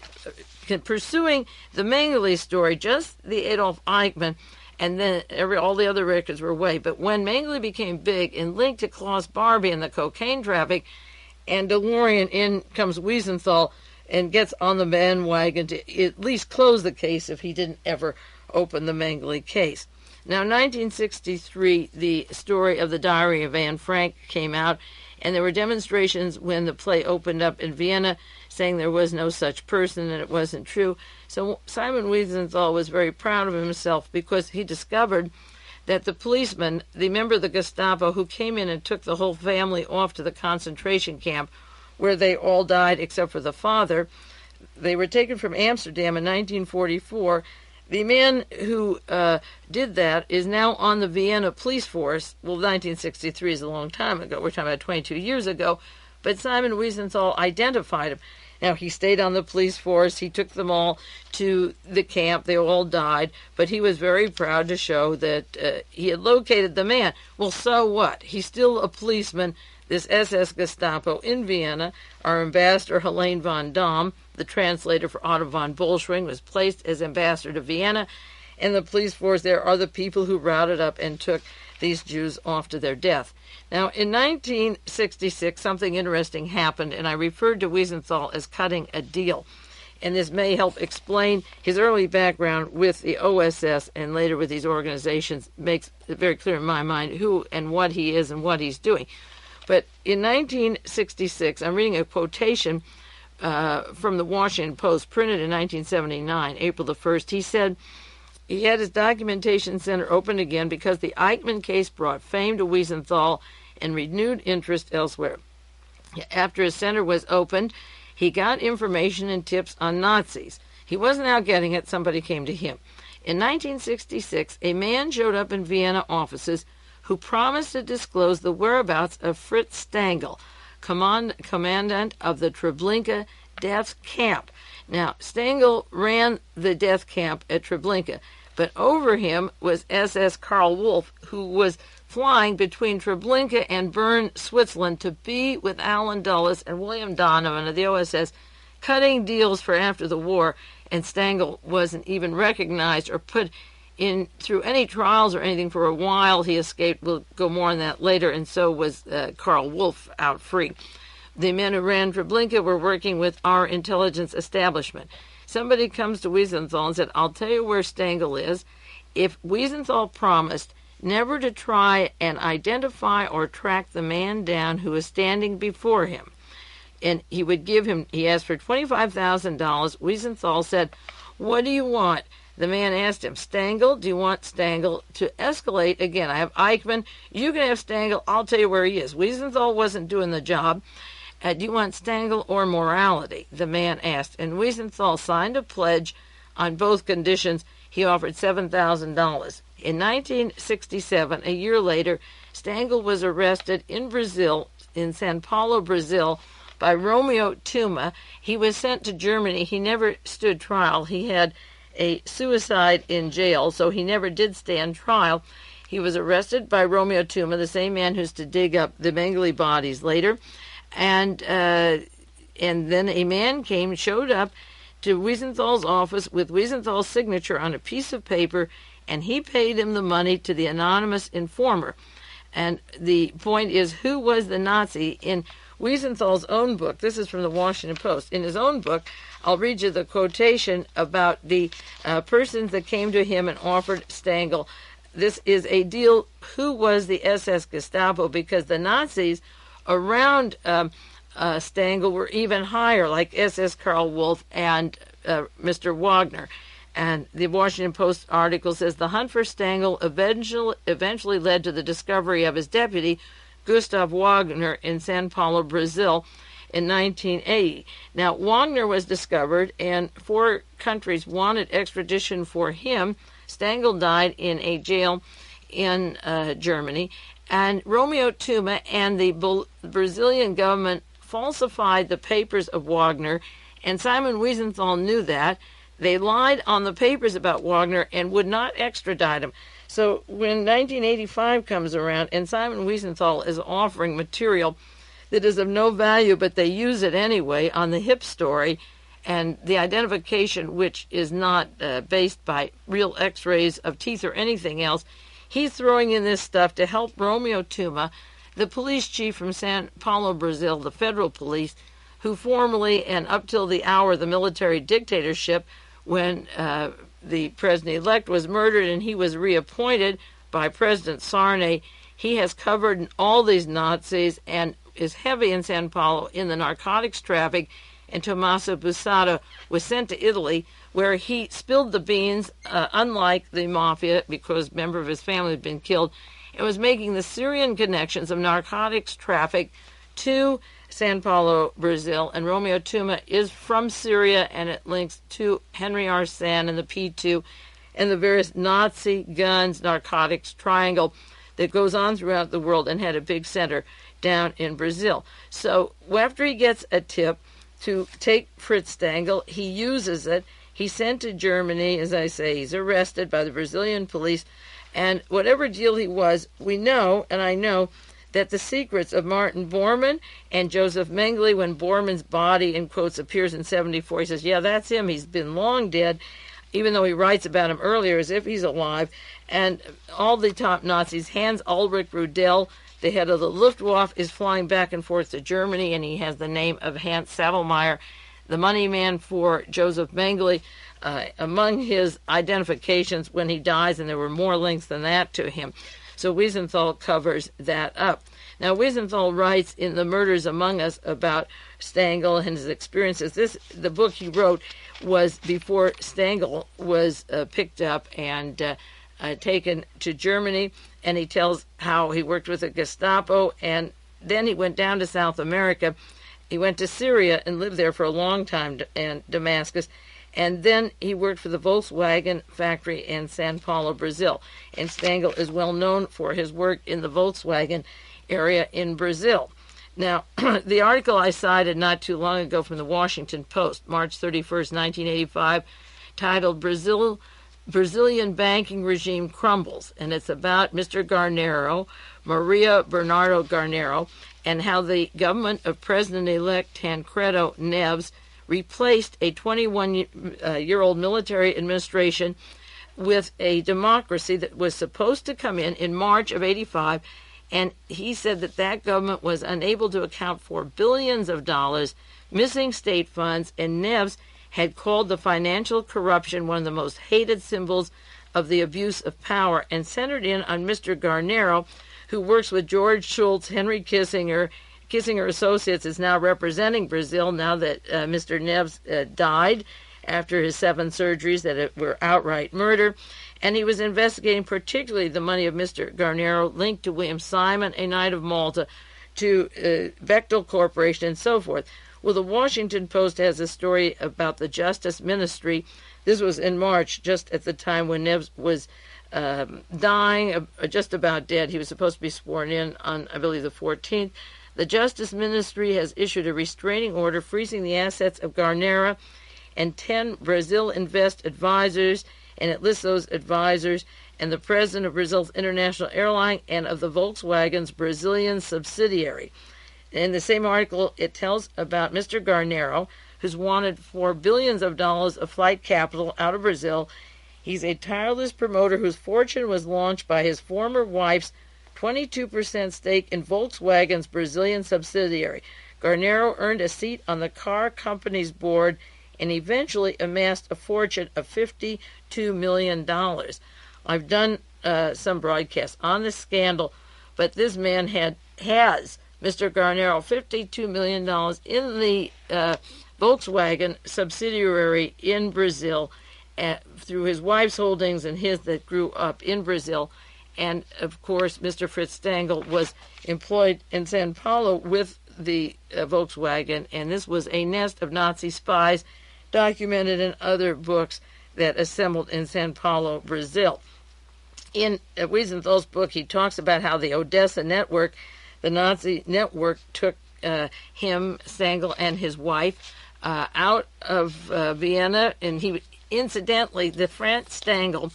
pursuing the Mengele story, just the Adolf Eichmann, and then all the other records were away. But when Mengele became big and linked to Klaus Barbie and the cocaine traffic, and DeLorean, in comes Wiesenthal and gets on the bandwagon to at least close the case if he didn't ever open the Mengele case. Now, 1963, the story of the Diary of Anne Frank came out, and there were demonstrations when the play opened up in Vienna saying there was no such person and it wasn't true. So Simon Wiesenthal was very proud of himself because he discovered that the policeman, the member of the Gestapo who came in and took the whole family off to the concentration camp where they all died except for the father, they were taken from Amsterdam in 1944. The man who did that is now on the Vienna police force. Well, 1963 is a long time ago. We're talking about 22 years ago. But Simon Wiesenthal identified him. Now, he stayed on the police force. He took them all to the camp. They all died. But he was very proud to show that he had located the man. Well, so what? He's still a policeman. This SS Gestapo in Vienna, our ambassador Helene von Dahm, the translator for Otto von Bolschwing, was placed as ambassador to Vienna, and the police force there are the people who routed up and took these Jews off to their death. Now, in 1966, something interesting happened, and I referred to Wiesenthal as cutting a deal. And this may help explain his early background with the OSS and later with these organizations, makes it very clear in my mind who and what he is and what he's doing. But in 1966, I'm reading a quotation from the Washington Post, printed in 1979, April the 1st. He said he had his documentation center opened again because the Eichmann case brought fame to Wiesenthal and renewed interest elsewhere. After his center was opened, he got information and tips on Nazis. He wasn't out getting it. Somebody came to him. In 1966, a man showed up in Vienna offices who promised to disclose the whereabouts of Fritz Stangl, commandant of the Treblinka death camp. Now, Stangl ran the death camp at Treblinka, but over him was SS Karl Wolff, who was flying between Treblinka and Bern, Switzerland, to be with Alan Dulles and William Donovan of the OSS cutting deals for after the war, and Stengel wasn't even recognized or put in through any trials or anything for a while. He escaped. We'll go more on that later, and so was Karl Wolff, out free. The men who ran Treblinka were working with our intelligence establishment. Somebody comes to Wiesenthal and said, I'll tell you where Stengel is. If Wiesenthal promised never to try and identify or track the man down who is standing before him, and he would give him, he asked for $25,000. Wiesenthal said, what do you want? The man asked him, Stengel, do you want Stengel to escalate? Again, I have Eichmann. You can have Stengel. I'll tell you where he is. Wiesenthal wasn't doing the job. Do you want Stengel or morality? The man asked. And Wiesenthal signed a pledge on both conditions. He offered $7,000. In 1967, a year later, Stengel was arrested in Brazil, in Sao Paulo, Brazil, by Romeo Tuma. He was sent to Germany. He never stood trial. He had a suicide in jail, so he never did stand trial. He was arrested by Romeo Tuma, the same man who's to dig up the Mengele bodies later. And then a man showed up to Wiesenthal's office with Wiesenthal's signature on a piece of paper, and he paid him the money to the anonymous informer. And the point is, who was the Nazi? In Wiesenthal's own book, this is from the Washington Post, in his own book, I'll read you the quotation about the persons that came to him and offered Stengel. This is a deal, who was the SS Gestapo, because the Nazis around Stengel were even higher, like SS Karl Wolff and Mr. Wagner. And the Washington Post article says the hunt for Stengel eventually led to the discovery of his deputy, Gustav Wagner, in Sao Paulo, Brazil, in 1980. Now, Wagner was discovered, and 4 countries wanted extradition for him. Stengel died in a jail in Germany. And Romeo Tuma and the Brazilian government falsified the papers of Wagner, and Simon Wiesenthal knew that. They lied on the papers about Wagner and would not extradite him. So when 1985 comes around and Simon Wiesenthal is offering material that is of no value, but they use it anyway on the hip story, and the identification, which is not based by real x-rays of teeth or anything else, he's throwing in this stuff to help Romeo Tuma, the police chief from Sao Paulo, Brazil, the federal police, who formerly, and up till the hour of the military dictatorship, when the president-elect was murdered and he was reappointed by President Sarney, he has covered all these Nazis and is heavy in Sao Paulo in the narcotics traffic. And Tommaso Bussato was sent to Italy, where he spilled the beans, unlike the mafia, because a member of his family had been killed, and was making the Syrian connections of narcotics traffic to Sao Paulo, Brazil. And Romeo Tuma is from Syria, and it links to Henry Arsan and the P2 and the various Nazi guns, narcotics triangle that goes on throughout the world and had a big center down in Brazil. So after he gets a tip to take Fritz Stengel, he uses it. He's sent to Germany, as I say. He's arrested by the Brazilian police. And whatever deal he was, we know, and I know, that the secrets of Martin Bormann and Joseph Mengele, when Bormann's body, in quotes, appears in 74, he says, yeah, that's him. He's been long dead, even though he writes about him earlier as if he's alive. And all the top Nazis, Hans Ulrich Rudel, the head of the Luftwaffe, is flying back and forth to Germany, and he has the name of Hans Sattelmeyer, the money man for Joseph Mengele, among his identifications when he dies, and there were more links than that to him. So Wiesenthal covers that up. Now, Wiesenthal writes in The Murders Among Us about Stengel and his experiences. The book he wrote was before Stengel was picked up and taken to Germany, and he tells how he worked with the Gestapo, and then he went down to South America. He went to Syria and lived there for a long time, and Damascus, and then he worked for the Volkswagen factory in Sao Paulo, Brazil. And Stengel is well known for his work in the Volkswagen area in Brazil. Now, the article I cited not too long ago from the Washington Post, March 31st, 1985, titled Brazilian Banking Regime Crumbles, and it's about Mr. Garnero, Maria Bernardo Garnero, and how the government of President-elect Tancredo Neves replaced a 21-year-old military administration with a democracy that was supposed to come in March of 85, and he said that that government was unable to account for billions of dollars, missing state funds, and Neves had called the financial corruption one of the most hated symbols of the abuse of power, and centered in on Mr. Garnero, who works with George Shultz, Henry Kissinger. Kissinger Associates is now representing Brazil now that Mr. Neves died after his 7 surgeries that were outright murder. And he was investigating particularly the money of Mr. Garnero linked to William Simon, a Knight of Malta, to Bechtel Corporation, and so forth. Well, the Washington Post has a story about the Justice Ministry. This was in March, just at the time when Neves was dying, just about dead. He was supposed to be sworn in on, I believe, the 14th. The Justice Ministry has issued a restraining order freezing the assets of Garnero and 10 Brazil Invest advisors, and it lists those advisors and the president of Brazil's International Airline and of the Volkswagen's Brazilian subsidiary. In the same article, it tells about Mr. Garnero, who's wanted for billions of dollars of flight capital out of Brazil. He's a tireless promoter whose fortune was launched by his former wife's 22% stake in Volkswagen's Brazilian subsidiary. Garnero earned a seat on the car company's board and eventually amassed a fortune of $52 million. I've done some broadcasts on this scandal, but this man has, Mr. Garnero, $52 million in the Volkswagen subsidiary in Brazil through his wife's holdings and his that grew up in Brazil. And, of course, Mr. Fritz Stangl was employed in Sao Paulo with the Volkswagen, and this was a nest of Nazi spies documented in other books that assembled in Sao Paulo, Brazil. In Wiesenthal's book, he talks about how the Odessa network, the Nazi network, took him, Stangl, and his wife out of Vienna, and he, incidentally, the Franz Stangl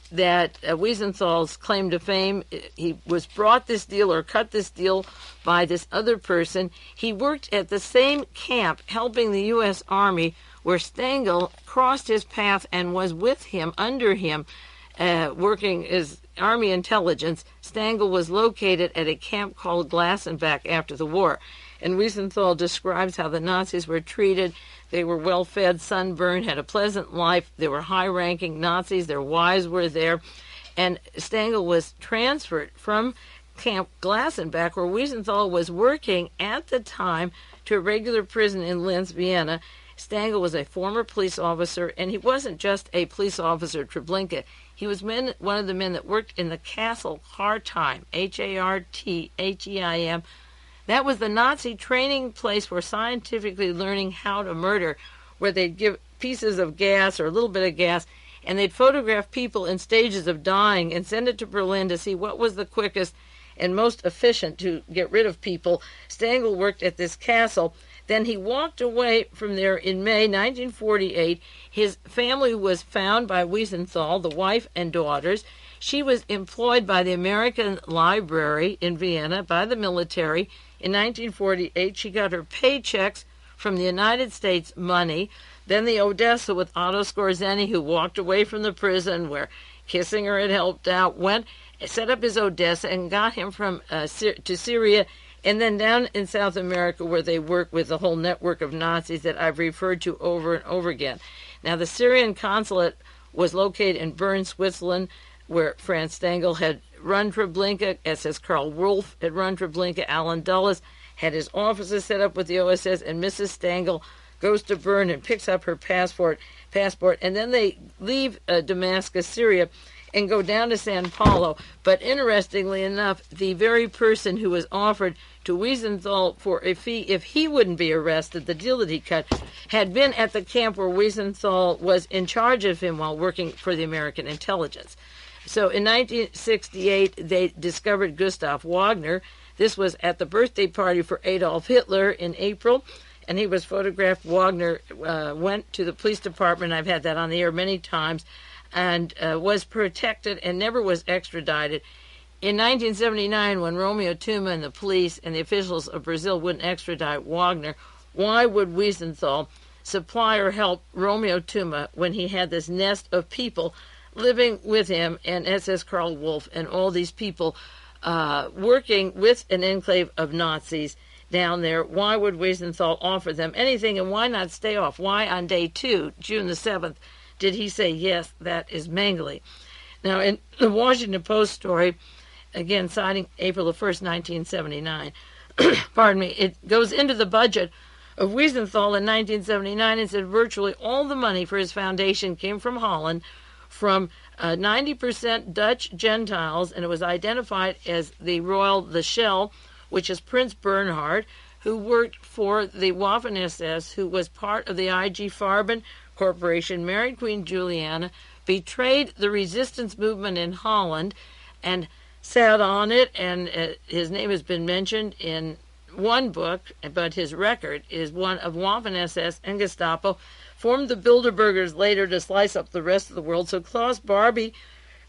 that Wiesenthal's claim to fame, he was brought this deal or cut this deal by this other person. He worked at the same camp helping the U.S. Army where Stangl crossed his path and was with him, under him, working as Army intelligence. Stangl was located at a camp called Glassenbach after the war. And Wiesenthal describes how the Nazis were treated. They were well-fed, sunburned, had a pleasant life. They were high-ranking Nazis. Their wives were there. And Stangl was transferred from Camp Glassenbach, where Wiesenthal was working at the time, to a regular prison in Linz, Vienna. Stangl was a former police officer, and he wasn't just a police officer at Treblinka. He was one of the men that worked in the Castle Hartheim, Hartheim. That was the Nazi training place for scientifically learning how to murder, where they'd give pieces of gas or a little bit of gas, and they'd photograph people in stages of dying and send it to Berlin to see what was the quickest and most efficient to get rid of people. Stangl worked at this castle. Then he walked away from there in May 1948. His family was found by Wiesenthal, the wife and daughters. She was employed by the American Library in Vienna, by the military. In 1948, she got her paychecks from the United States money. Then the Odessa with Otto Skorzeny, who walked away from the prison where Kissinger had helped out, set up his Odessa and got him from to Syria, and then down in South America where they work with the whole network of Nazis that I've referred to over and over again. Now, the Syrian consulate was located in Bern, Switzerland, where Franz Stangl had run Treblinka, SS Karl Wolff had run Treblinka, Alan Dulles had his offices set up with the OSS, and Mrs. Stangl goes to Bern and picks up her passport, and then they leave Damascus, Syria, and go down to Sao Paulo. But interestingly enough, the very person who was offered to Wiesenthal for a fee if he wouldn't be arrested, the deal that he cut, had been at the camp where Wiesenthal was in charge of him while working for the American intelligence. So in 1968, they discovered Gustav Wagner. This was at the birthday party for Adolf Hitler in April, and he was photographed. Wagner went to the police department. I've had that on the air many times, and was protected and never was extradited. In 1979, when Romeo Tuma and the police and the officials of Brazil wouldn't extradite Wagner, why would Wiesenthal supplier help Romeo Tuma when he had this nest of people living with him and SS Karl Wolff and all these people working with an enclave of Nazis down there? Why would Wiesenthal offer them anything, and why not stay off? Why on day 2, June the 7th, did he say, yes, that is Mengele? Now, in the Washington Post story, again, citing April the 1st, 1979, pardon me, it goes into the budget of Wiesenthal in 1979 and said virtually all the money for his foundation came from Holland, from 90% Dutch Gentiles, and it was identified as the Shell, which is Prince Bernhard, who worked for the Waffen-SS, who was part of the IG Farben Corporation, married Queen Juliana, betrayed the resistance movement in Holland, and sat on it, and his name has been mentioned in one book, but his record is one of Waffen-SS and Gestapo, formed the Bilderbergers later to slice up the rest of the world. So Klaus Barbie,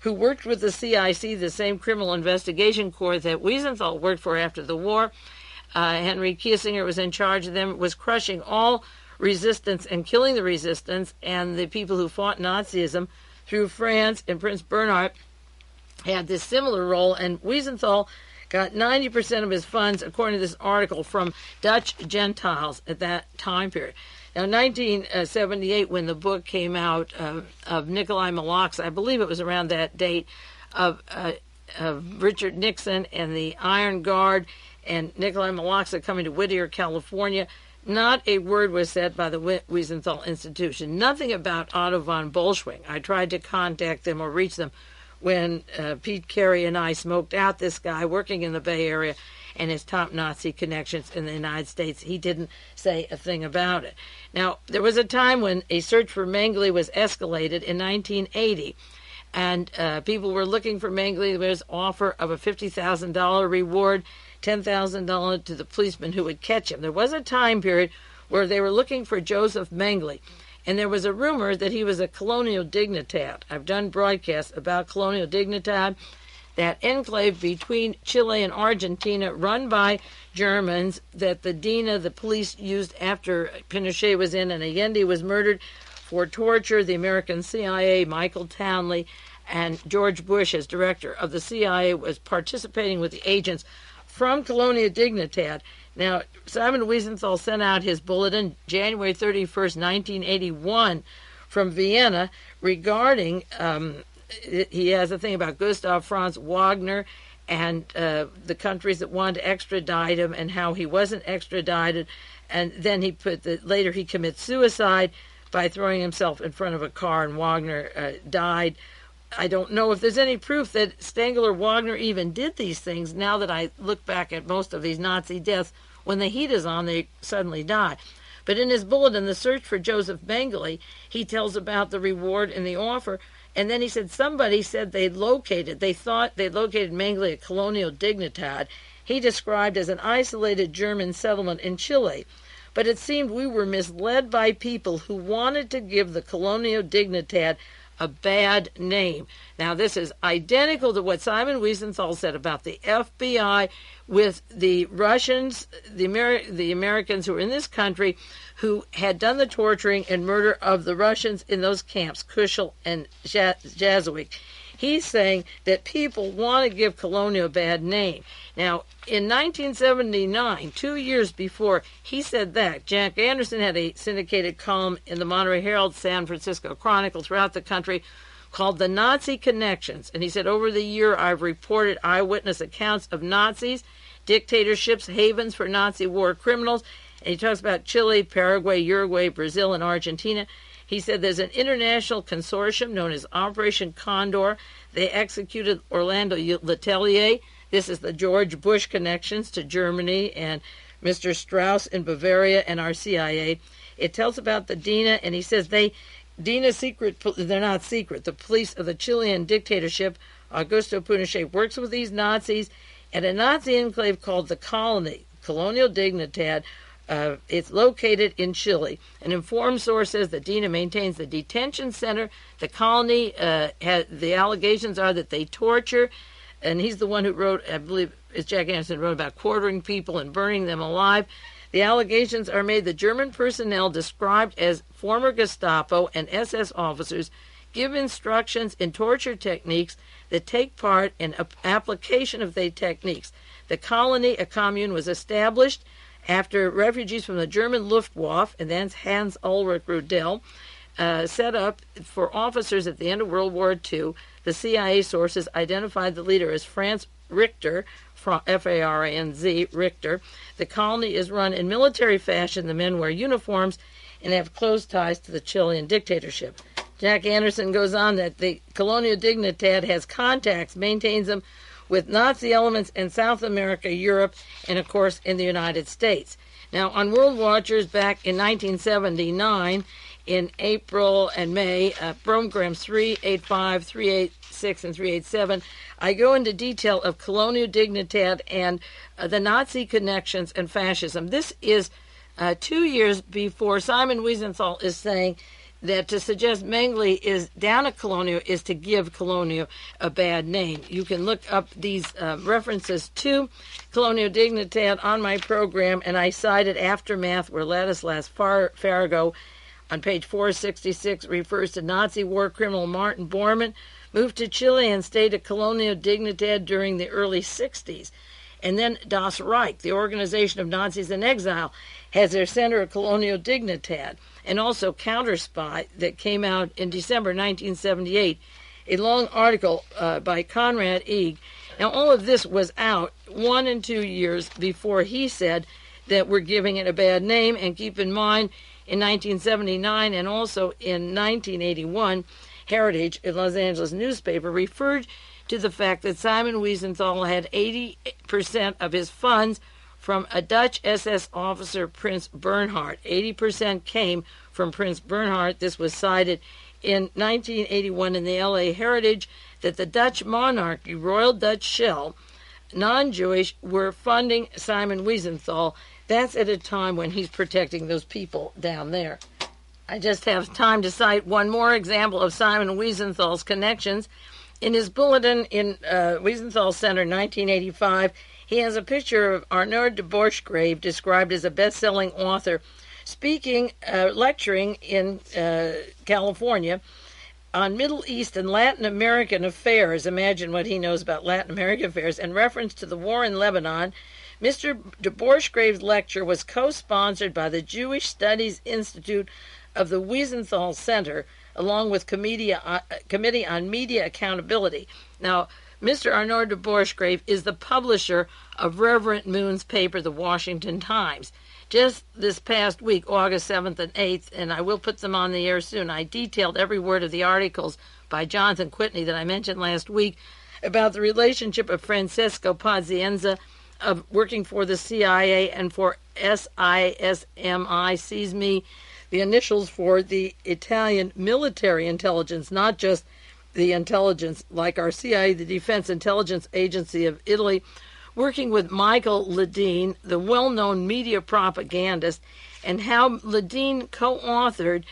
who worked with the CIC, the same criminal investigation corps that Wiesenthal worked for after the war, Henry Kissinger was in charge of them, was crushing all resistance and killing the resistance, and the people who fought Nazism through France, and Prince Bernhard had this similar role, and Wiesenthal got 90% of his funds, according to this article, from Dutch Gentiles at that time period. Now, 1978, when the book came out of Nikolai Malak's, I believe it was around that date, of Richard Nixon and the Iron Guard, and Nikolai Malak's coming to Whittier, California, not a word was said by the Wiesenthal Institution. Nothing about Otto von Bolschwing. I tried to contact them or reach them when Pete Carey and I smoked out this guy working in the Bay Area and his top Nazi connections in the United States. He didn't say a thing about it. Now, there was a time when a search for Mengele was escalated in 1980, and people were looking for Mengele. There was an offer of a $50,000 reward, $10,000 to the policeman who would catch him. There was a time period where they were looking for Joseph Mengele, and there was a rumor that he was a colonial dignitad. I've done broadcasts about colonial dignitad, that enclave between Chile and Argentina run by Germans that the DINA, the police, used after Pinochet was in and Allende was murdered for torture. The American CIA, Michael Townley, and George Bush, as director of the CIA, was participating with the agents from Colonia Dignidad. Now, Simon Wiesenthal sent out his bulletin January 31st, 1981 from Vienna regarding, he has a thing about Gustav Franz Wagner and the countries that wanted to extradite him and how he wasn't extradited. And then he put later he commits suicide by throwing himself in front of a car, and Wagner died. I don't know if there's any proof that Stengel or Wagner even did these things. Now that I look back at most of these Nazi deaths, when the heat is on, they suddenly die. But in his bulletin, The Search for Joseph Mengele, he tells about the reward and the offer. And then he said somebody said they thought they'd located Mengele at Colonial Dignidad, he described as an isolated German settlement in Chile. But it seemed we were misled by people who wanted to give the Colonial Dignidad a bad name. Now, this is identical to what Simon Wiesenthal said about the FBI with the Russians, the Americans who were in this country who had done the torturing and murder of the Russians in those camps, Kushel and Jazowick. He's saying that people want to give Colonial a bad name. Now, in 1979, 2 years before he said that, Jack Anderson had a syndicated column in the Monterey Herald, San Francisco Chronicle, throughout the country, called The Nazi Connections. And he said, over the year, I've reported eyewitness accounts of Nazis, dictatorships, havens for Nazi war criminals. And he talks about Chile, Paraguay, Uruguay, Brazil, and Argentina. He said there's an international consortium known as Operation Condor. They executed Orlando Letelier. This is the George Bush connections to Germany and Mr. Strauss in Bavaria and our CIA. It tells about the DINA, and he says DINA secret, they're not secret. The police of the Chilean dictatorship, Augusto Pinochet, works with these Nazis at a Nazi enclave called the Colony, Colonial Dignidad. It's located in Chile. An informed source says that DINA maintains the detention center. The colony, the allegations are that they torture, and he's the one who wrote, I believe it's Jack Anderson, wrote about quartering people and burning them alive. The allegations are made that German personnel described as former Gestapo and SS officers give instructions in torture techniques that take part in application of the techniques. The colony, a commune, was established after refugees from the German Luftwaffe, and then Hans Ulrich Rudel, set up for officers at the end of World War II. The CIA sources identified the leader as Franz Richter, F-A-R-A-N-Z, Richter. The colony is run in military fashion. The men wear uniforms and have close ties to the Chilean dictatorship. Jack Anderson goes on that the Colonial Dignidad has contacts, maintains them with Nazi elements in South America, Europe, and, of course, in the United States. Now, on World Watchers back in 1979, in April and May, programs 385, 386, and 387, I go into detail of Colonial Dignidad and the Nazi connections and fascism. This is 2 years before Simon Wiesenthal is saying that to suggest Mengele is down at Colonial is to give Colonial a bad name. You can look up these references to Colonial Dignidad on my program, and I cited Aftermath, where Ladislas Farrago on page 466 refers to Nazi war criminal Martin Bormann, moved to Chile and stayed at Colonial Dignidad during the early 60s. And then Das Reich, the Organization of Nazis in Exile, has their center at Colonial Dignidad, and also Counterspy that came out in December 1978, a long article by Conrad Eeg. Now, all of this was out 1 and 2 years before he said that we're giving it a bad name. And keep in mind, in 1979 and also in 1981, Heritage, a Los Angeles newspaper, referred to the fact that Simon Wiesenthal had 80% of his funds from a Dutch SS officer, Prince Bernhard. 80% came from Prince Bernhard. This was cited in 1981 in the LA Heritage, that the Dutch monarchy, Royal Dutch Shell, non-Jewish, were funding Simon Wiesenthal. That's at a time when he's protecting those people down there. I just have time to cite one more example of Simon Wiesenthal's connections. In his bulletin in Wiesenthal Center, 1985, he has a picture of Arnaud de Borchgrave, described as a best-selling author, speaking, lecturing in California on Middle East and Latin American affairs. Imagine what he knows about Latin American affairs. In reference to the war in Lebanon, Mr. de Borchgrave's lecture was co-sponsored by the Jewish Studies Institute of the Wiesenthal Center, along with Committee on Media Accountability. Now, Mr. Arnaud de Borchgrave is the publisher of Reverend Moon's paper, The Washington Times. Just this past week, August 7th and 8th, and I will put them on the air soon, I detailed every word of the articles by Jonathan Whitney that I mentioned last week about the relationship of Francesco Pazienza of working for the CIA and for SISMI, sees me, the initials for the Italian military intelligence, not just the intelligence like our CIA, the Defense Intelligence Agency of Italy, working with Michael Ledeen, the well-known media propagandist, and how Ledeen co-authored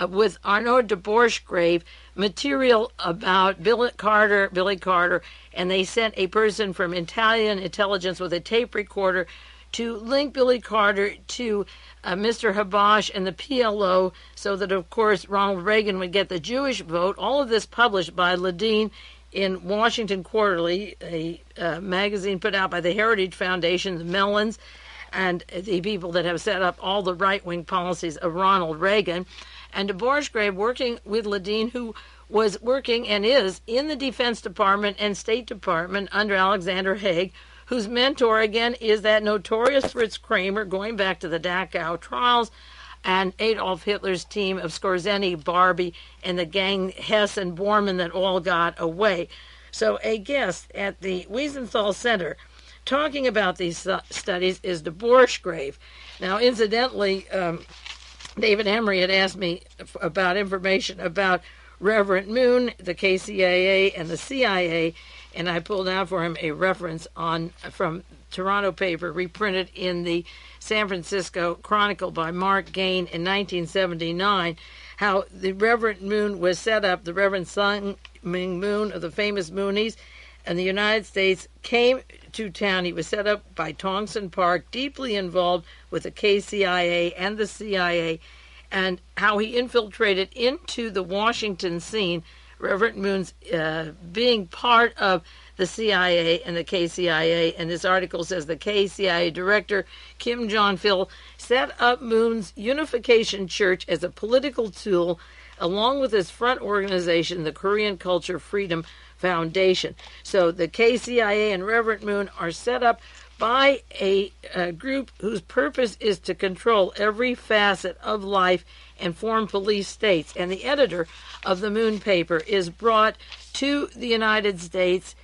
with Arnaud de Borchgrave material about Billy Carter, and they sent a person from Italian intelligence with a tape recorder to link Billy Carter to Mr. Habash and the PLO, so that, of course, Ronald Reagan would get the Jewish vote. All of this published by Ledeen in Washington Quarterly, a magazine put out by the Heritage Foundation, the Mellons, and the people that have set up all the right-wing policies of Ronald Reagan. And de Borchgrave working with Ledeen, who was working and is in the Defense Department and State Department under Alexander Haig, whose mentor, again, is that notorious Fritz Kramer, going back to the Dachau trials, and Adolf Hitler's team of Skorzeny, Barbie, and the gang Hess and Bormann that all got away. So a guest at the Wiesenthal Center talking about these studies is de Borchgrave. Now, incidentally, David Emery had asked me about information about Reverend Moon, the KCIA, and the CIA, and I pulled out for him a reference from Toronto paper reprinted in the San Francisco Chronicle by Mark Gain in 1979, how the Reverend Moon was set up, the Reverend Sun Ming Moon of the famous Moonies, and the United States came to town. He was set up by Tongson Park, deeply involved with the KCIA and the CIA, and how he infiltrated into the Washington scene. Reverend Moon's being part of the CIA and the KCIA, and this article says the KCIA director, Kim Jong-il, set up Moon's Unification Church as a political tool, along with his front organization, the Korean Culture Freedom Foundation. So the KCIA and Reverend Moon are set up by a group whose purpose is to control every facet of life and form police states. And the editor of the Moon paper is brought to the United States.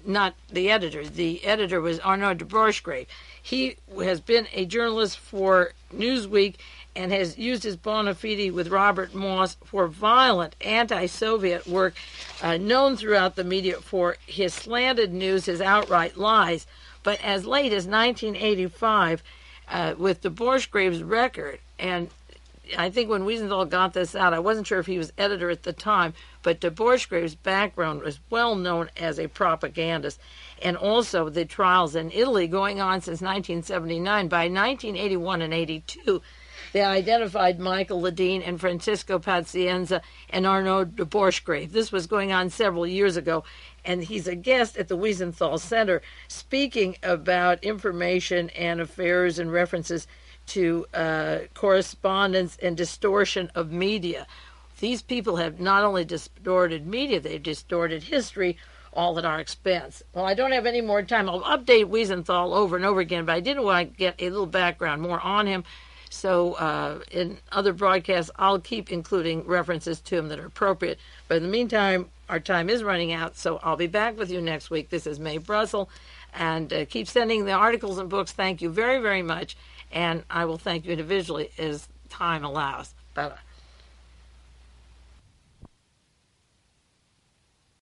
Not the editor. The editor was Arnaud de Bourchgrave. He has been a journalist for Newsweek and has used his bona fide with Robert Moss for violent anti-Soviet work, known throughout the media for his slanted news, his outright lies. But as late as 1985, with de Bourchgrave's record, and I think when Wiesenthal got this out, I wasn't sure if he was editor at the time, but de Bourchgrave's background was well known as a propagandist, and also the trials in Italy going on since 1979. By 1981 and 82, they identified Michael Ledeen and Francisco Pazienza and Arnaud de Bourchgrave. This was going on several years ago, and he's a guest at the Wiesenthal Center speaking about information and affairs and references to correspondence and distortion of media. These people have not only distorted media, they've distorted history, all at our expense. Well, I don't have any more time. I'll update Wiesenthal over and over again, but I did want to get a little background more on him. So in other broadcasts, I'll keep including references to him that are appropriate. But in the meantime, our time is running out, so I'll be back with you next week. This is Mae Brussel, and keep sending the articles and books. Thank you very, very much, and I will thank you individually as time allows. Bye-bye.